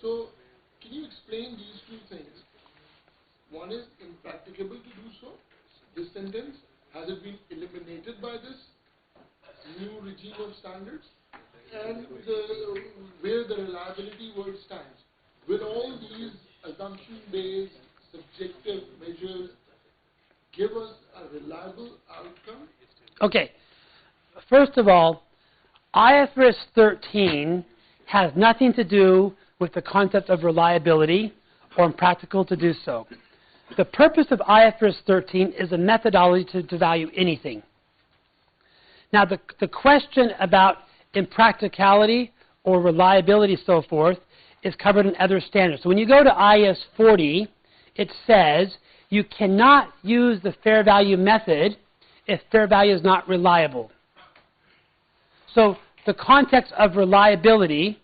So, can you explain these two things? One is impracticable to do so. This sentence, has it been eliminated by this new regime of standards? And where the reliability word stands. Will all these assumption-based, subjective measures give us a reliable outcome? Okay. First of all, IFRS 13 has nothing to do with the concept of reliability or impractical to do so. The purpose of IFRS 13 is a methodology to value anything. Now, the question about impracticality or reliability, so forth, is covered in other standards. So when you go to IS 40, it says you cannot use the fair value method if fair value is not reliable. So the context of reliability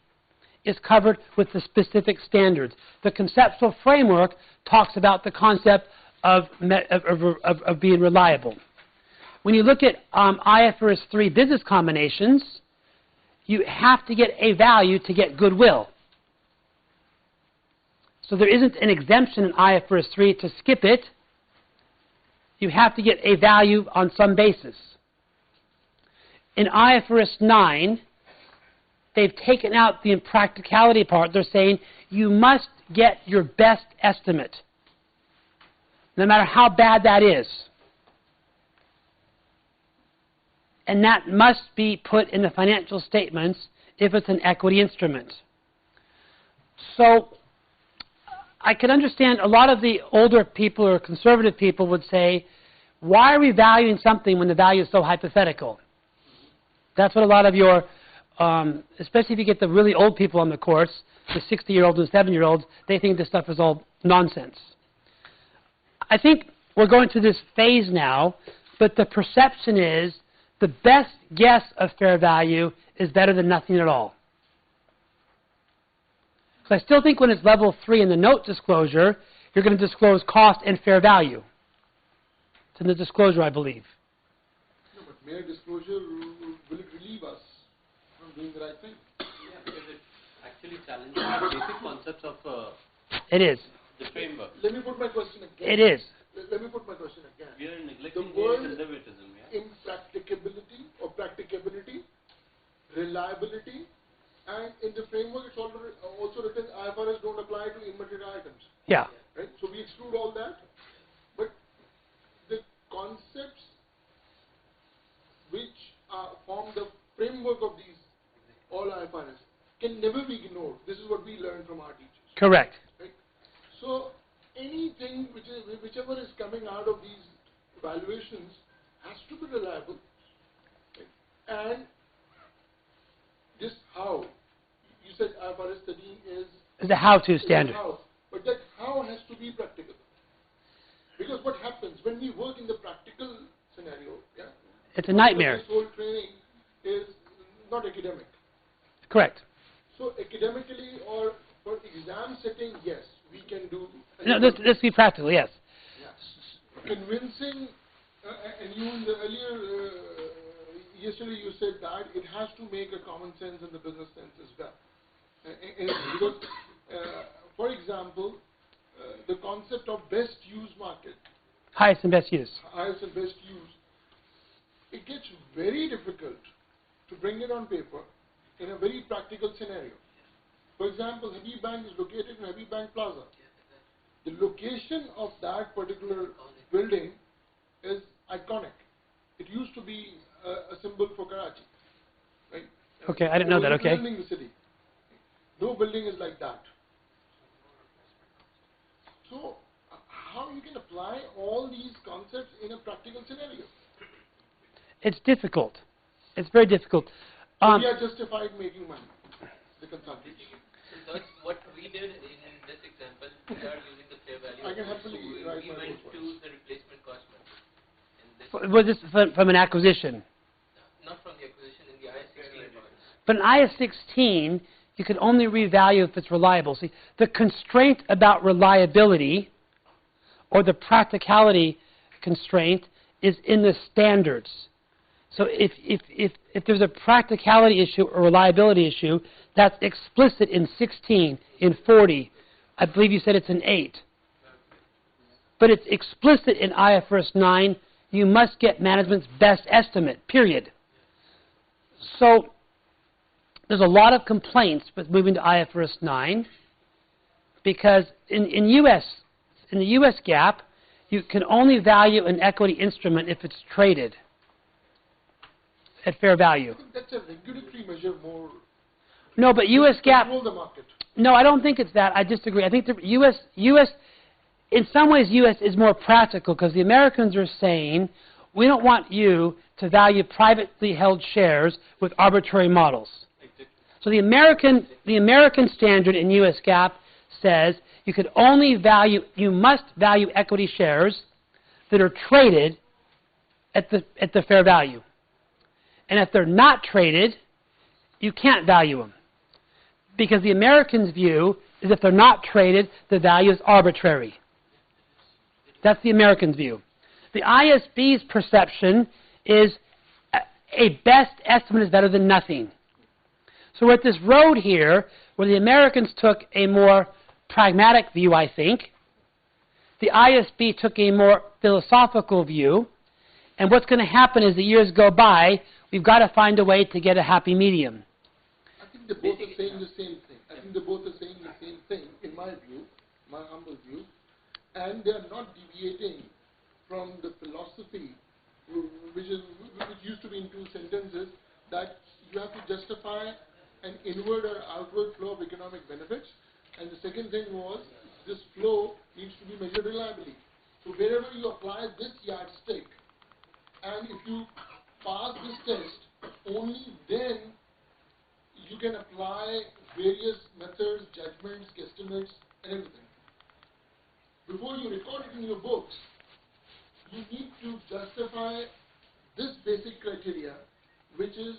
is covered with the specific standards. The conceptual framework talks about the concept of being reliable. When you look at IFRS 3 business combinations, you have to get a value to get goodwill. So there isn't an exemption in IFRS 3 to skip it. You have to get a value on some basis. In IFRS 9, they've taken out the impracticality part. They're saying you must get your best estimate, no matter how bad that is. And that must be put in the financial statements if it's an equity instrument. So I can understand a lot of the older people or conservative people would say, why are we valuing something when the value is so hypothetical? That's what a lot of your, especially if you get the really old people on the course, the 60-year-olds and 70-year-olds, they think this stuff is all nonsense. I think we're going through this phase now, but the perception is the best guess of fair value is better than nothing at all. So I still think when it's level 3 in the note disclosure, you're going to disclose cost and fair value. It's in the disclosure, I believe. No, but mere disclosure, will it relieve us from doing the right thing? Yeah, because it actually challenges the basic concepts of It is. the framework. Let me put my question again. It is. Let me put my question again. We are neglecting The word conservatism, yeah? impracticability or practicability, reliability, and in the framework it's also written IFRS don't apply to immaterial items. Yeah. Right? So we exclude all that. But the concepts which form the framework of these all IFRS can never be ignored. This is what we learned from our teachers. Correct. Right? So anything whichever is coming out of these evaluations has to be reliable. Right? And just how, you said IFRS 13 is The how-to standard. how, but that how has to be practical. Because what happens when we work in the practical scenario, yeah, It's a nightmare. this whole training is not academic. Correct. So academically or for exam setting, yes, we can do. No, let's be practical, yes. Yeah. Convincing, and you in the earlier, yesterday you said that it has to make a common sense and the business sense as well. Because, for example, the concept of best use market, Highest and best use. highest and best use, it gets very difficult to bring it on paper in a very practical scenario. For example, Habib Bank is located in Habib Bank Plaza. The location of that particular building is iconic. It used to be a symbol for Karachi. Right? Okay, I didn't know that, okay. Overwhelming the city. No building is like that. So, how you can apply all these concepts in a practical scenario? It's difficult. It's very difficult. We are justified making money, the consultants. So that's what we did in this example. We are using the fair value. I can happily So write we my went own to points. the replacement cost method. Was this from an acquisition? Not from the acquisition in the IS 16 part. But in IS 16, you can only revalue if it's reliable. See, the constraint about reliability or the practicality constraint is in the standards. So if there's a practicality issue or reliability issue, that's explicit in 16, in 40. I believe you said it's in 8. But it's explicit in IFRS 9. You must get management's best estimate, period. So there's a lot of complaints with moving to IFRS 9 because in the U.S. GAAP, you can only value an equity instrument if it's traded at fair value. I think that's a regulatory measure more. No, but U.S. GAAP. Control the market. No, I don't think it's that. I disagree. I think the U.S. in some ways, U.S. is more practical because the Americans are saying, we don't want you to value privately held shares with arbitrary models. So the American standard in U.S. GAAP says you must value equity shares that are traded at the fair value. And if they're not traded, you can't value them. Because the Americans' view is if they're not traded, the value is arbitrary. That's the Americans' view. The ISB's perception is a best estimate is better than nothing. So we're at this road here where the Americans took a more pragmatic view, I think. The ISB took a more philosophical view. And what's going to happen as the years go by, we've got to find a way to get a happy medium. I think they both are saying the same thing. I think they both are saying the same thing, in my view, my humble view. And they are not deviating from the philosophy, which used to be in 2 sentences, that you have to justify an inward or outward flow of economic benefits. And the second thing was, this flow needs to be measured reliably. So wherever you apply this yardstick, and if you pass this test, only then you can apply various methods, judgments, guesstimates, and everything. Before you record it in your books, you need to justify this basic criteria, which is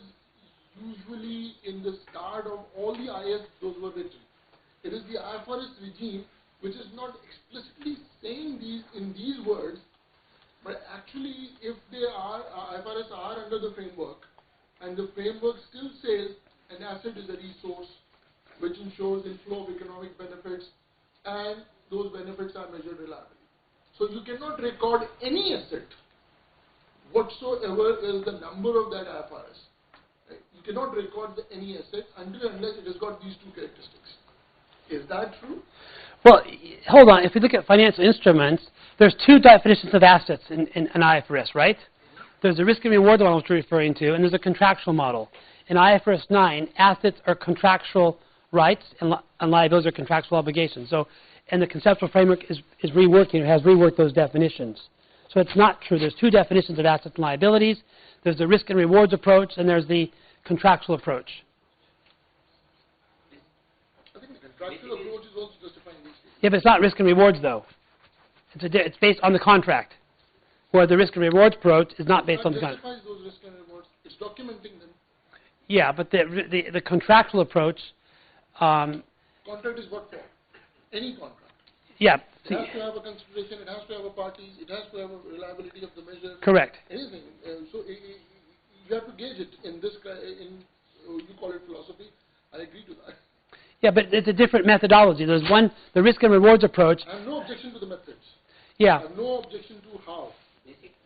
usually in the start of all the IS those were written. It is the IFRS regime which is not explicitly saying these in these words, but actually if they are, IFRS are under the framework, and the framework still says an asset is a resource which ensures inflow of economic benefits, and those benefits are measured reliably. So you cannot record any asset whatsoever is the number of that IFRS. Right? You cannot record any asset until and unless it has got these 2 characteristics. Is that true? Well, hold on. If we look at financial instruments, there's 2 definitions of assets in IFRS, right? There's the risk and reward model which we're referring to, and there's a contractual model. In IFRS 9, assets are contractual rights and liabilities are contractual obligations. So, and the conceptual framework is reworking, it has reworked those definitions. So it's not true. There's 2 definitions of assets and liabilities. There's the risk and rewards approach, and there's the contractual approach. I think the contractual approach is also justifying these things. Yeah, but it's not risk and rewards, though. It's based on the contract, where the risk and rewards approach is not based on the contract. It justifies those risk and rewards. It's documenting them. Yeah, but the contractual approach... contract is what for? Any contract. Yeah. It has to have a consideration, it has to have a parties, it has to have a reliability of the measure. Correct. Anything. So you have to gauge it in this, you call it philosophy. I agree to that. Yeah, but it's a different methodology. There's one, the risk and rewards approach. I have no objection to the methods. Yeah. I have no objection to how.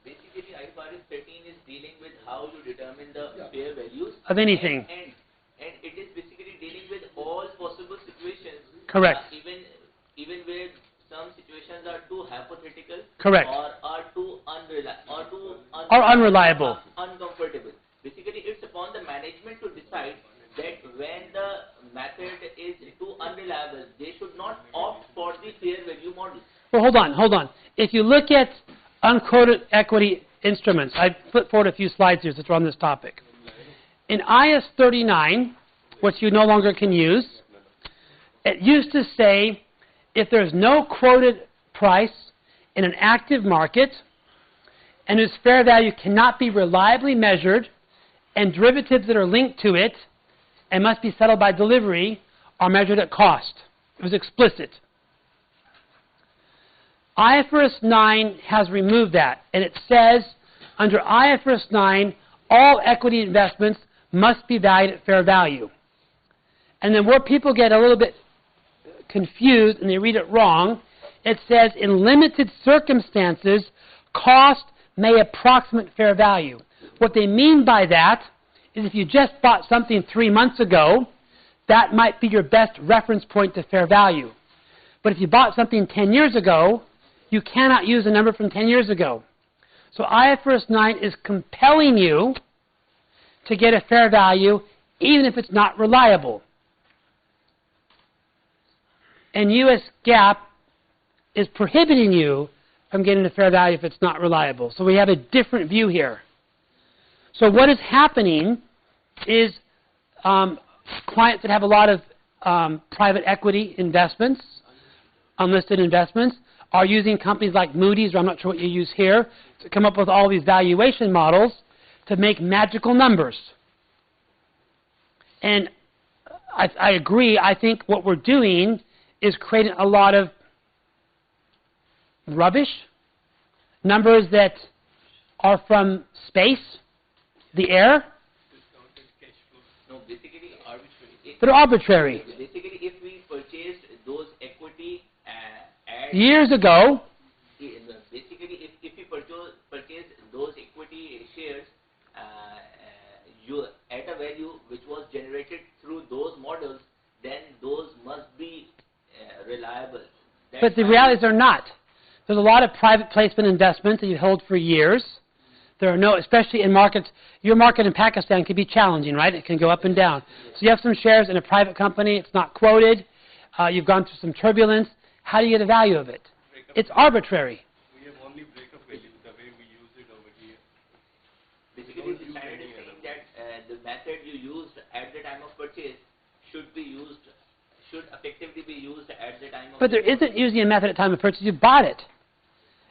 Basically, IFRS 13 is dealing with how you determine the fair values Of anything. And it is basically dealing with all possible situations. Correct. Even where some situations are too hypothetical. Correct. Or are too unreliable. Or unreliable. Uncomfortable. Basically, it's upon the management to decide that when the method is too unreliable, they should not opt for the fair value model. Well, hold on. If you look at unquoted equity instruments, I put forward a few slides here since we're on this topic. In IS 39, which you no longer can use, it used to say if there's no quoted price in an active market and whose fair value cannot be reliably measured and derivatives that are linked to it and must be settled by delivery are measured at cost. It was explicit. IFRS 9 has removed that, and it says under IFRS 9 all equity investments must be valued at fair value. And then where people get a little bit confused and they read it wrong, it says in limited circumstances, cost may approximate fair value. What they mean by that is if you just bought something 3 months ago, that might be your best reference point to fair value. But if you bought something 10 years ago, you cannot use a number from 10 years ago. So IFRS 9 is compelling you to get a fair value even if it's not reliable. And US GAAP is prohibiting you from getting a fair value if it's not reliable. So we have a different view here. So what is happening is clients that have a lot of private equity investments, unlisted investments, are using companies like Moody's, or I'm not sure what you use here, to come up with all these valuation models to make magical numbers. And I agree. I think what we're doing is creating a lot of rubbish, numbers that are from space, the air. No, basically arbitrary. They're arbitrary. Basically, if we purchased those equity at Years ago, basically if you purchase those equity shares at a value which was generated through those models, then those must be reliable. but the reality is they're not. There's a lot of private placement investments that you hold for years. There are no, especially in markets, your market in Pakistan can be challenging, right? It can go up and down. So you have some shares in a private company, it's not quoted, you've gone through some turbulence. How do you get a value of it? It's arbitrary. We have only breakup value the way we use it over here. Basically, the standard is saying that the method you used at the time of purchase should effectively be used at the time of But there isn't usually a method at time of purchase. You bought it.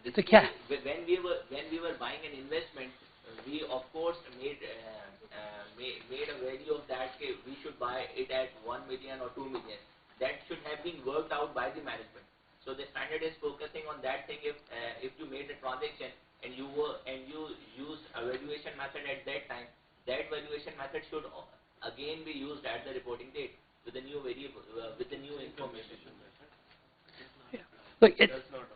It's a cash. When we were buying an investment, we of course made a value of that. We should buy it at 1 million or 2 million. That should have been worked out by the management. So the standard is focusing on that thing. If you made a transaction and you used a valuation method at that time, that valuation method should again be used at the reporting date with the new variable with the new information. Yeah. Look, it Does not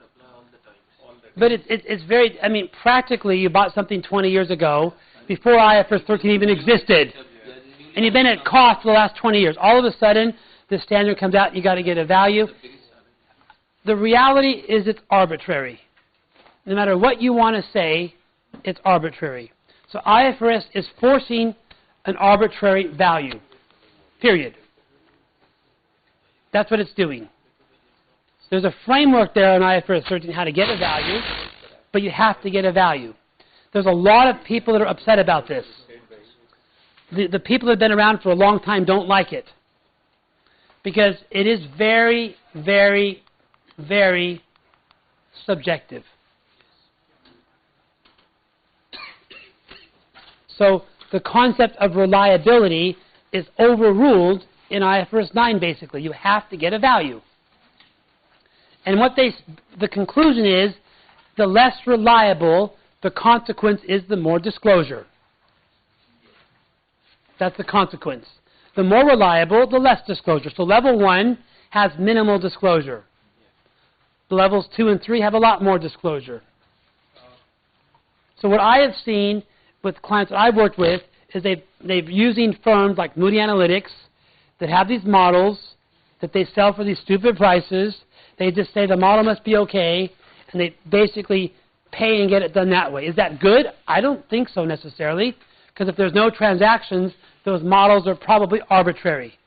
apply all the time. but it's very, I mean, practically you bought something 20 years ago before IFRS 13 even existed. And you've been at cost for the last 20 years. All of a sudden, the standard comes out, you got to get a value. The reality is it's arbitrary. No matter what you want to say, it's arbitrary. So IFRS is forcing an arbitrary value, period. That's what it's doing. There's a framework there in IFRS 13 how to get a value, but you have to get a value. There's a lot of people that are upset about this. The people that have been around for a long time don't like it because it is very, very, very subjective. So the concept of reliability is overruled in IFRS 9 basically. You have to get a value. And what the conclusion is, the less reliable, the consequence is the more disclosure. That's the consequence. The more reliable, the less disclosure. So level 1 has minimal disclosure. The levels 2 and 3 have a lot more disclosure. So what I have seen with clients that I've worked with is they're using firms like Moody Analytics that have these models that they sell for these stupid prices. They just say the model must be okay, and they basically pay and get it done that way. Is that good? I don't think so necessarily, because if there's no transactions, those models are probably arbitrary.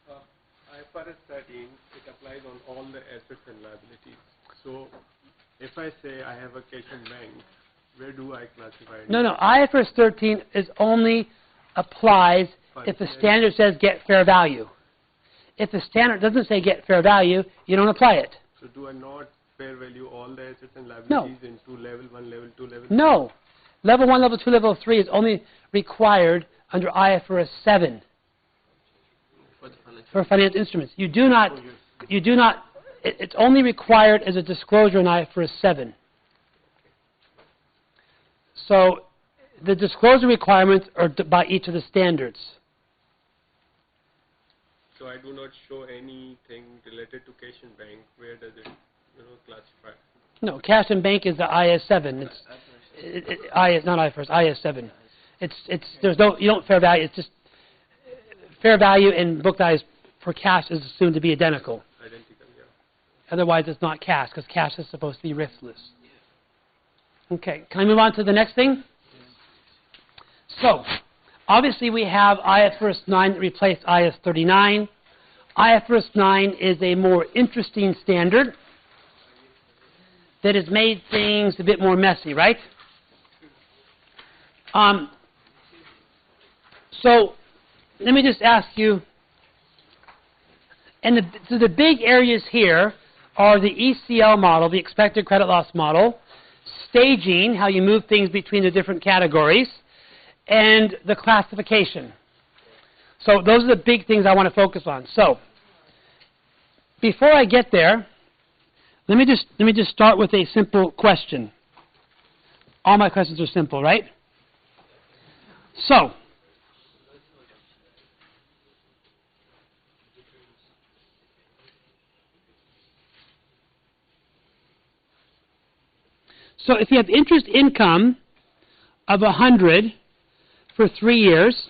IFRS 13, it applies on all the assets and liabilities. So if I say I have a cash in bank, where do I classify it? No, IFRS 13 only applies if the standard says get fair value. If the standard doesn't say get fair value, you don't apply it. So do I not fair value all the assets and liabilities into level 1, level 2, level 3? No. Level 1, level 2, level 3 is only required under IFRS 7 for financial instruments. You do not, it's only required as a disclosure in IFRS 7. So the disclosure requirements are by each of the standards. So I do not show anything related to cash and bank. Where does it, classify? No, cash and bank is the IS7. It's not IFRS, IS7. There's no, you don't fair value. It's just fair value and book value for cash is assumed to be identical. Identical, yeah. Otherwise, it's not cash because cash is supposed to be riskless. Okay, can I move on to the next thing? So, obviously we have IFRS 9 that replaced IS 39. IFRS 9 is a more interesting standard that has made things a bit more messy, right? So, let me just ask you, and the big areas here are the ECL model, the expected credit loss model, staging, how you move things between the different categories, and the classification. So those are the big things I want to focus on. So before I get there, let me just start with a simple question. All my questions are simple, right? So if you have interest income of 100 for 3 years,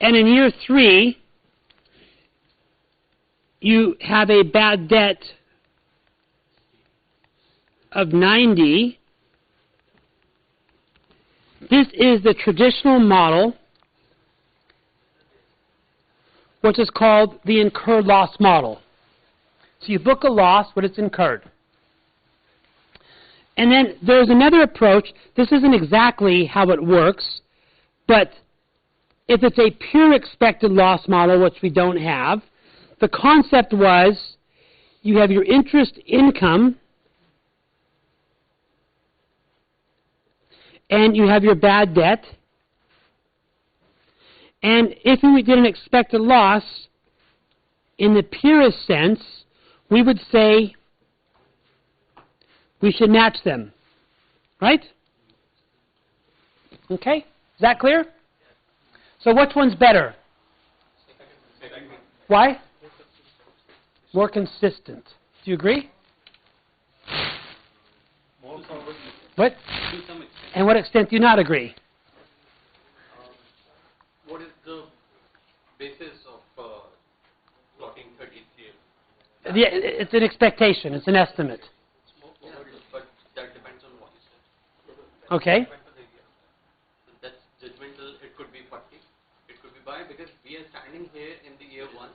and in year 3 you have a bad debt of 90, this is the traditional model, which is called the incurred loss model. So you book a loss when it's incurred. And then there's another approach. This isn't exactly how it works, but if it's a pure expected loss model, which we don't have, the concept was you have your interest income and you have your bad debt. And if we did an expected loss, in the purest sense, we would say we should match them, right? Okay, is that clear? So which one's better? Why? More consistent. Do you agree? What? To some extent. And what extent do you not agree? What is the basis of plotting 33? It's an expectation. It's an estimate. But that depends on what you said. Okay. That's judgmental. It could be 40. It could be by because we are standing here in the year 1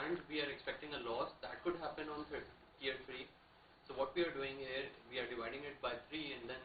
and we are expecting a loss that could happen on year 3. So what we are doing here, we are dividing it by 3 and then